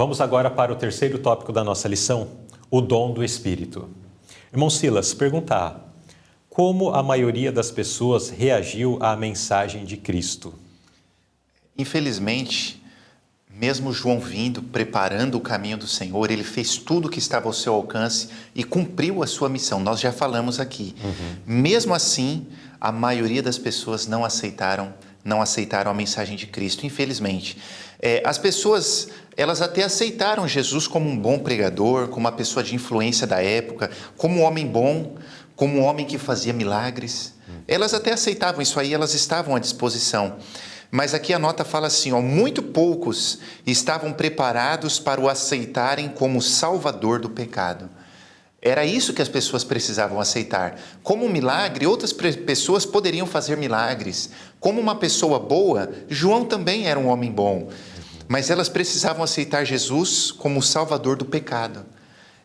Vamos agora para o terceiro tópico da nossa lição, o dom do Espírito. Irmão Silas, perguntar, como a maioria das pessoas reagiu à mensagem de Cristo? Infelizmente, mesmo João vindo, preparando o caminho do Senhor, ele fez tudo o que estava ao seu alcance e cumpriu a sua missão. Nós já falamos aqui. Mesmo assim, a maioria das pessoas não aceitaram a mensagem de Cristo, infelizmente. As pessoas, elas até aceitaram Jesus como um bom pregador, como uma pessoa de influência da época, como um homem bom, como um homem que fazia milagres. Elas até aceitavam isso aí, elas estavam à disposição. Mas aqui a nota fala assim, muito poucos estavam preparados para o aceitarem como salvador do pecado. Era isso que as pessoas precisavam aceitar. Como um milagre, outras pessoas poderiam fazer milagres. Como uma pessoa boa, João também era um homem bom. Mas elas precisavam aceitar Jesus como o salvador do pecado.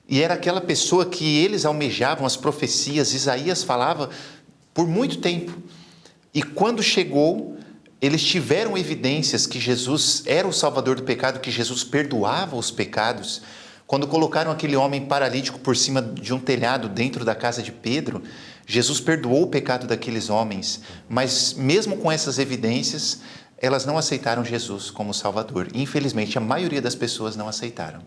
E era aquela pessoa que eles almejavam, as profecias, Isaías falava por muito tempo. E quando chegou, eles tiveram evidências que Jesus era o salvador do pecado, que Jesus perdoava os pecados. Quando colocaram aquele homem paralítico por cima de um telhado dentro da casa de Pedro, Jesus perdoou o pecado daqueles homens. Mas mesmo com essas evidências, elas não aceitaram Jesus como Salvador. Infelizmente, a maioria das pessoas não aceitaram.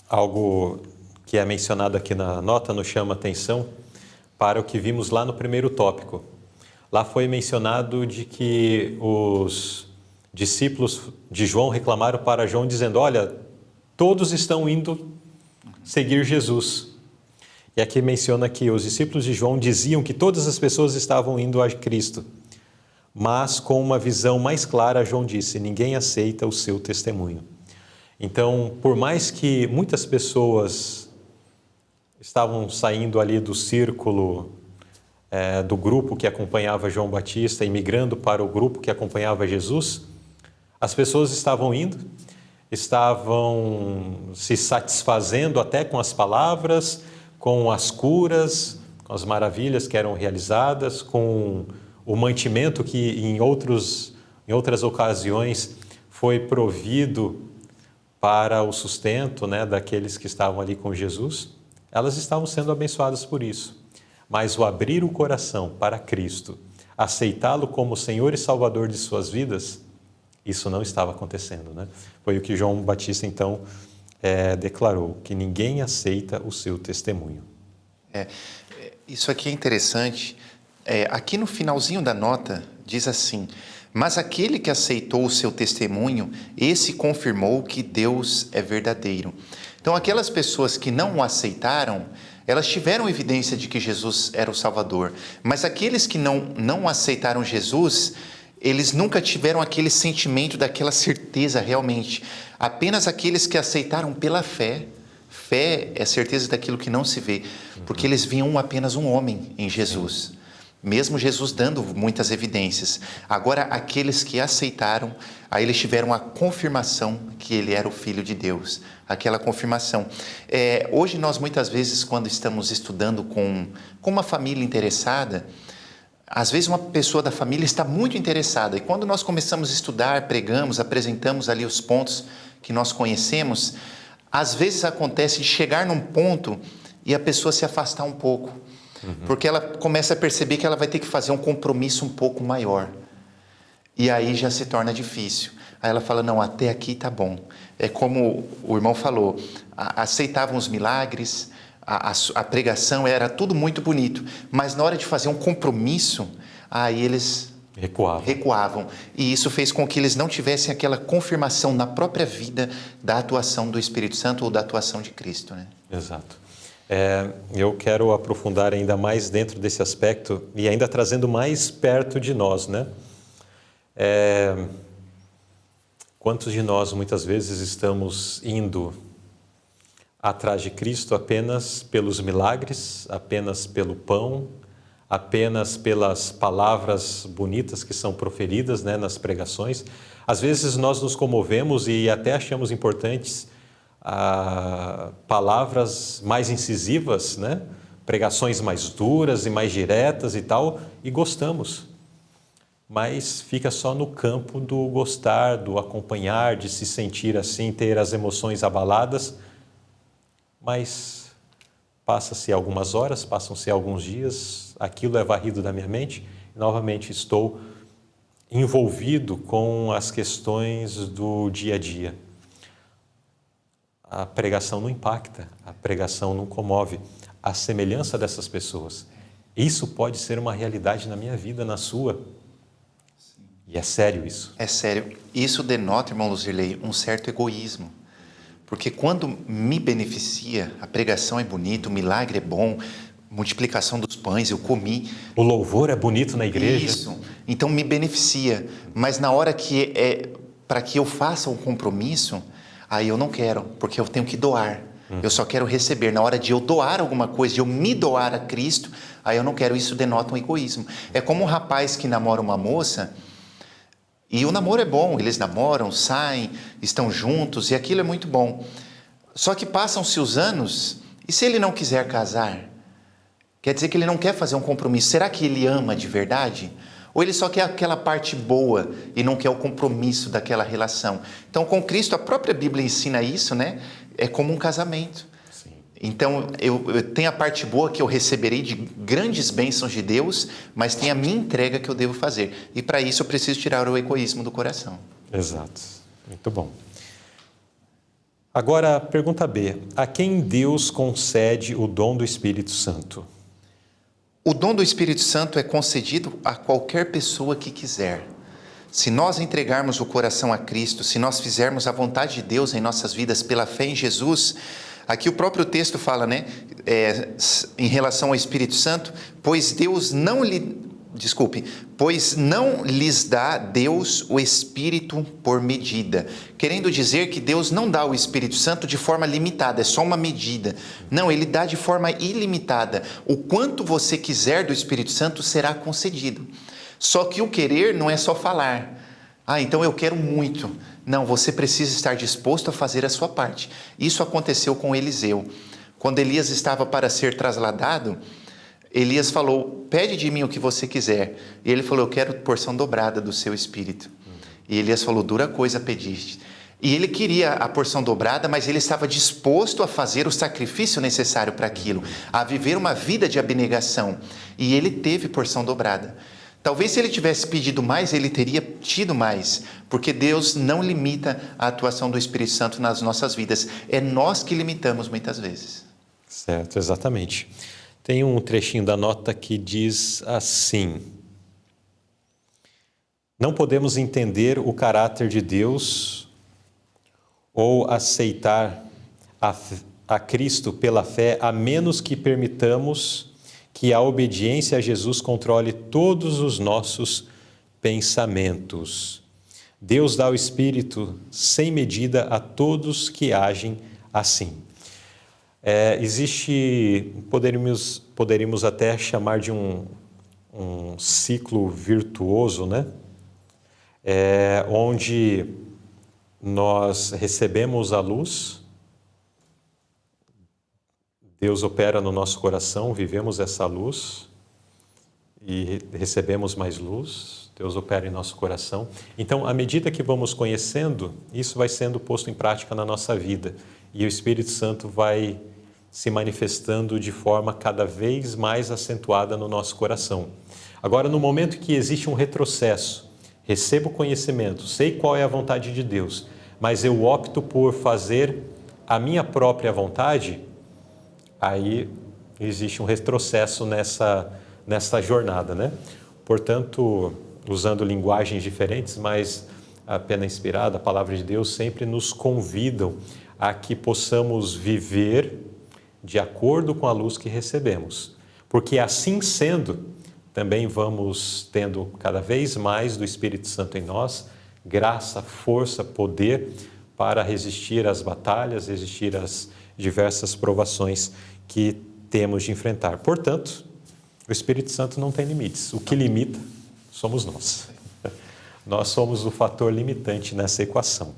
Algo que é mencionado aqui na nota nos chama atenção para o que vimos lá no primeiro tópico. Lá foi mencionado de que os discípulos de João reclamaram para João dizendo, olha, todos estão indo seguir Jesus. E aqui menciona que os discípulos de João diziam que todas as pessoas estavam indo a Cristo. Mas com uma visão mais clara, João disse, ninguém aceita o seu testemunho. Então, por mais que muitas pessoas estavam saindo ali do círculo do grupo que acompanhava João Batista e migrando para o grupo que acompanhava Jesus, as pessoas estavam indo, estavam se satisfazendo até com as palavras, com as curas, com as maravilhas que eram realizadas, com o mantimento que em outras ocasiões foi provido para o sustento, daqueles que estavam ali com Jesus. Elas estavam sendo abençoadas por isso. Mas o abrir o coração para Cristo, aceitá-lo como Senhor e Salvador de suas vidas, isso não estava acontecendo, Foi o que João Batista, então, declarou, que ninguém aceita o seu testemunho. Isso aqui é interessante. Aqui no finalzinho da nota, diz assim, mas aquele que aceitou o seu testemunho, esse confirmou que Deus é verdadeiro. Então, aquelas pessoas que não o aceitaram, elas tiveram evidência de que Jesus era o Salvador. Mas aqueles que não aceitaram Jesus, eles nunca tiveram aquele sentimento daquela certeza realmente. Apenas aqueles que aceitaram pela fé. Fé é certeza daquilo que não se vê. Porque eles viam apenas um homem em Jesus. Mesmo Jesus dando muitas evidências. Agora, aqueles que aceitaram, aí eles tiveram a confirmação que ele era o Filho de Deus. Aquela confirmação. Hoje nós muitas vezes, quando estamos estudando com uma família interessada, às vezes uma pessoa da família está muito interessada. E quando nós começamos a estudar, pregamos, apresentamos ali os pontos que nós conhecemos, às vezes acontece de chegar num ponto e a pessoa se afastar um pouco. Porque ela começa a perceber que ela vai ter que fazer um compromisso um pouco maior. E aí já se torna difícil. Aí ela fala, não, até aqui tá bom. É como o irmão falou, aceitavam os milagres, a pregação era tudo muito bonito. Mas na hora de fazer um compromisso, aí eles recuavam. E isso fez com que eles não tivessem aquela confirmação na própria vida da atuação do Espírito Santo ou da atuação de Cristo, Exato. Eu quero aprofundar ainda mais dentro desse aspecto e ainda trazendo mais perto de nós, Quantos de nós muitas vezes estamos indo atrás de Cristo apenas pelos milagres, apenas pelo pão, apenas pelas palavras bonitas que são proferidas, nas pregações? Às vezes nós nos comovemos e até achamos importantes palavras mais incisivas, pregações mais duras e mais diretas e tal, e gostamos. mas fica só no campo do gostar, do acompanhar, de se sentir assim, ter as emoções abaladas, mas passa-se algumas horas, passam-se alguns dias, aquilo é varrido da minha mente e novamente estou envolvido com as questões do dia a dia. A pregação não impacta, a pregação não comove a semelhança dessas pessoas. Isso pode ser uma realidade na minha vida, na sua. E é sério isso. É sério. Isso denota, irmão Luzirley, um certo egoísmo. Porque quando me beneficia, a pregação é bonita, o milagre é bom, multiplicação dos pães, eu comi. O louvor é bonito na igreja. Isso. Então me beneficia. Mas na hora que para que eu faça um compromisso, aí eu não quero, porque eu tenho que doar. Eu só quero receber. Na hora de eu doar alguma coisa, de eu me doar a Cristo, aí eu não quero. Isso denota um egoísmo. É como um rapaz que namora uma moça, e o namoro é bom, eles namoram, saem, estão juntos, e aquilo é muito bom. Só que passam-se os anos, e se ele não quiser casar? Quer dizer que ele não quer fazer um compromisso. Será que ele ama de verdade? Ou ele só quer aquela parte boa e não quer o compromisso daquela relação? Então, com Cristo, a própria Bíblia ensina isso, né? É como um casamento. Sim. Então, eu tenho a parte boa que eu receberei de grandes bênçãos de Deus, mas tem a minha entrega que eu devo fazer. E para isso eu preciso tirar o egoísmo do coração. Exato. Muito bom. Agora, pergunta B. A quem Deus concede o dom do Espírito Santo? O dom do Espírito Santo é concedido a qualquer pessoa que quiser. Se nós entregarmos o coração a Cristo, se nós fizermos a vontade de Deus em nossas vidas pela fé em Jesus, aqui o próprio texto fala, né, em relação ao Espírito Santo, pois não lhes dá Deus o Espírito por medida. Querendo dizer que Deus não dá o Espírito Santo de forma limitada, é só uma medida. Não, Ele dá de forma ilimitada. O quanto você quiser do Espírito Santo será concedido. Só que o querer não é só falar. Então eu quero muito. Não, você precisa estar disposto a fazer a sua parte. Isso aconteceu com Eliseu. Quando Elias estava para ser trasladado, Elias falou, pede de mim o que você quiser. E ele falou, eu quero porção dobrada do seu espírito. E Elias falou, dura coisa pediste. E ele queria a porção dobrada, mas ele estava disposto a fazer o sacrifício necessário para aquilo, a viver uma vida de abnegação. E ele teve porção dobrada. Talvez se ele tivesse pedido mais, ele teria tido mais, porque Deus não limita a atuação do Espírito Santo nas nossas vidas. É nós que limitamos muitas vezes. Certo, exatamente. Tem um trechinho da nota que diz assim: não podemos entender o caráter de Deus ou aceitar a Cristo pela fé, a menos que permitamos que a obediência a Jesus controle todos os nossos pensamentos. Deus dá o Espírito sem medida a todos que agem assim. Poderíamos até chamar de um ciclo virtuoso, né? Onde nós recebemos a luz, Deus opera no nosso coração, vivemos essa luz e recebemos mais luz, Deus opera em nosso coração. Então, à medida que vamos conhecendo, isso vai sendo posto em prática na nossa vida e o Espírito Santo vai se manifestando de forma cada vez mais acentuada no nosso coração. Agora, no momento que existe um retrocesso, recebo o conhecimento, sei qual é a vontade de Deus, mas eu opto por fazer a minha própria vontade, aí existe um retrocesso nessa jornada, né? Portanto, usando linguagens diferentes, mas a pena inspirada, a palavra de Deus sempre nos convidam a que possamos viver de acordo com a luz que recebemos. Porque assim sendo, também vamos tendo cada vez mais do Espírito Santo em nós, graça, força, poder para resistir às batalhas, resistir às diversas provações que temos de enfrentar. Portanto, o Espírito Santo não tem limites. O que limita somos nós. Nós somos o fator limitante nessa equação.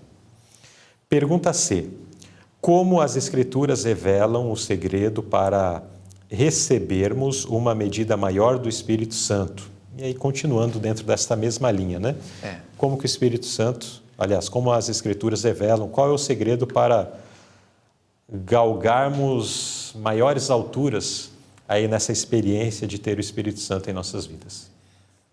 Pergunta C. Como as Escrituras revelam o segredo para recebermos uma medida maior do Espírito Santo? E aí, continuando dentro desta mesma linha, né? Como que o Espírito Santo, aliás, como as Escrituras revelam, qual é o segredo para galgarmos maiores alturas aí nessa experiência de ter o Espírito Santo em nossas vidas?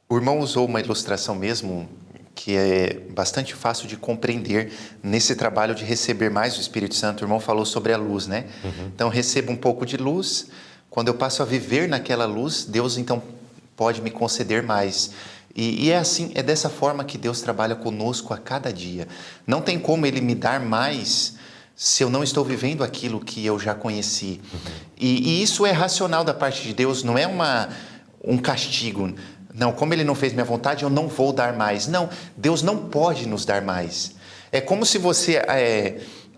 O irmão usou uma ilustração mesmo que é bastante fácil de compreender nesse trabalho de receber mais o Espírito Santo. O irmão falou sobre a luz, né? Então, recebo um pouco de luz. Quando eu passo a viver naquela luz, Deus então pode me conceder mais. E é assim, é dessa forma que Deus trabalha conosco a cada dia. Não tem como Ele me dar mais se eu não estou vivendo aquilo que eu já conheci. E isso é racional da parte de Deus, não é um castigo. Não, como Ele não fez minha vontade, eu não vou dar mais. Não, Deus não pode nos dar mais. É como se você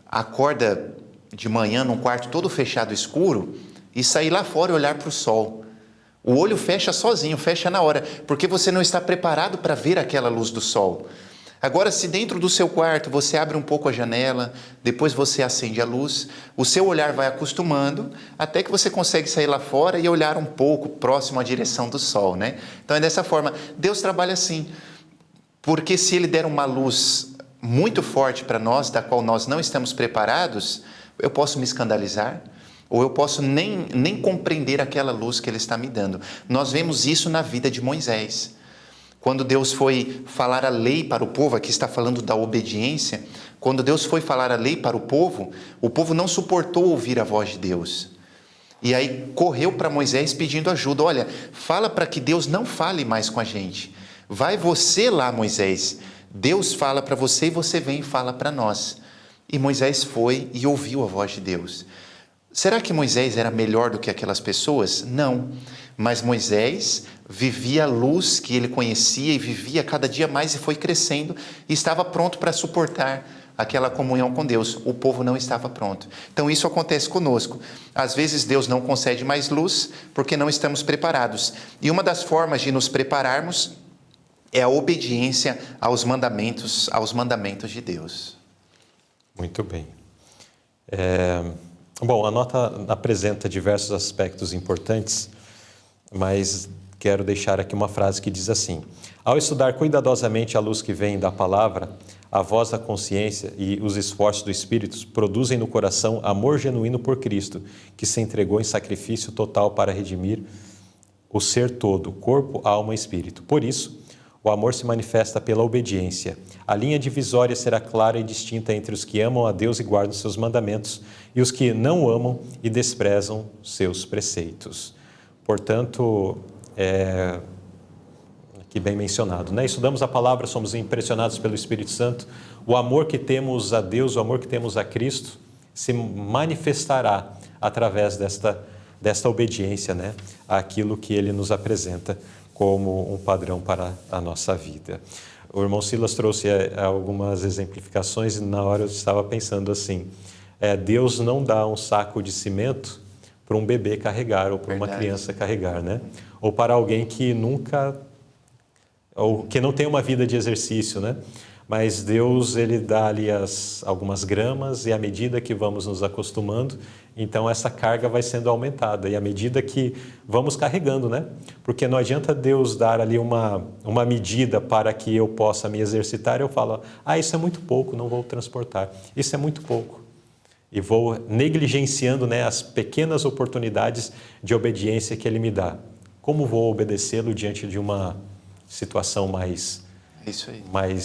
acorda de manhã num quarto todo fechado, escuro, e sair lá fora e olhar para o sol. O olho fecha sozinho, fecha na hora, porque você não está preparado para ver aquela luz do sol. Agora, se dentro do seu quarto você abre um pouco a janela, depois você acende a luz, o seu olhar vai acostumando, até que você consegue sair lá fora e olhar um pouco próximo à direção do sol, né? Então é dessa forma. Deus trabalha assim, porque se Ele der uma luz muito forte para nós, da qual nós não estamos preparados, eu posso me escandalizar, ou eu posso nem compreender aquela luz que Ele está me dando. Nós vemos isso na vida de Moisés. Quando Deus foi falar a lei para o povo, aqui está falando da obediência, quando Deus foi falar a lei para o povo não suportou ouvir a voz de Deus. E aí correu para Moisés pedindo ajuda. Olha, fala para que Deus não fale mais com a gente. Vai você lá, Moisés. Deus fala para você e você vem e fala para nós. E Moisés foi e ouviu a voz de Deus. Será que Moisés era melhor do que aquelas pessoas? Não, mas Moisés vivia a luz que ele conhecia e vivia cada dia mais e foi crescendo e estava pronto para suportar aquela comunhão com Deus. O povo não estava pronto. Então isso acontece conosco. Às vezes Deus não concede mais luz porque não estamos preparados. E uma das formas de nos prepararmos é a obediência aos mandamentos de Deus. Muito bem. Bom, a nota apresenta diversos aspectos importantes, mas quero deixar aqui uma frase que diz assim: ao estudar cuidadosamente a luz que vem da palavra, a voz da consciência e os esforços do Espírito produzem no coração amor genuíno por Cristo, que se entregou em sacrifício total para redimir o ser todo, corpo, alma e espírito. Por isso, o amor se manifesta pela obediência. A linha divisória será clara e distinta entre os que amam a Deus e guardam seus mandamentos e os que não amam e desprezam seus preceitos. Portanto, aqui bem mencionado, né? Estudamos a palavra, somos impressionados pelo Espírito Santo. O amor que temos a Deus, o amor que temos a Cristo, se manifestará através desta obediência, né? Àquilo que Ele nos apresenta como um padrão para a nossa vida. O irmão Silas trouxe algumas exemplificações e na hora eu estava pensando assim, Deus não dá um saco de cimento para um bebê carregar ou para uma criança carregar, né? Ou para alguém que ou que não tem uma vida de exercício, né? Mas Deus, Ele dá ali algumas gramas e à medida que vamos nos acostumando, então essa carga vai sendo aumentada e à medida que vamos carregando, né? Porque não adianta Deus dar ali uma medida para que eu possa me exercitar, eu falo, isso é muito pouco, não vou transportar, isso é muito pouco. E vou negligenciando, né, as pequenas oportunidades de obediência que Ele me dá. Como vou obedecê-lo diante de uma situação mais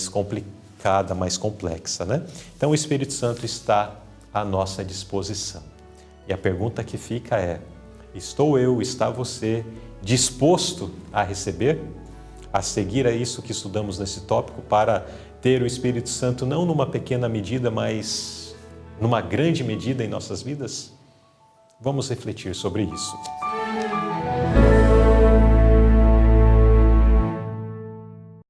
complicada, mais complexa, né? Então o Espírito Santo está à nossa disposição. E a pergunta que fica é: está você disposto a receber, a seguir a isso que estudamos nesse tópico para ter o Espírito Santo não numa pequena medida, mas numa grande medida em nossas vidas? Vamos refletir sobre isso.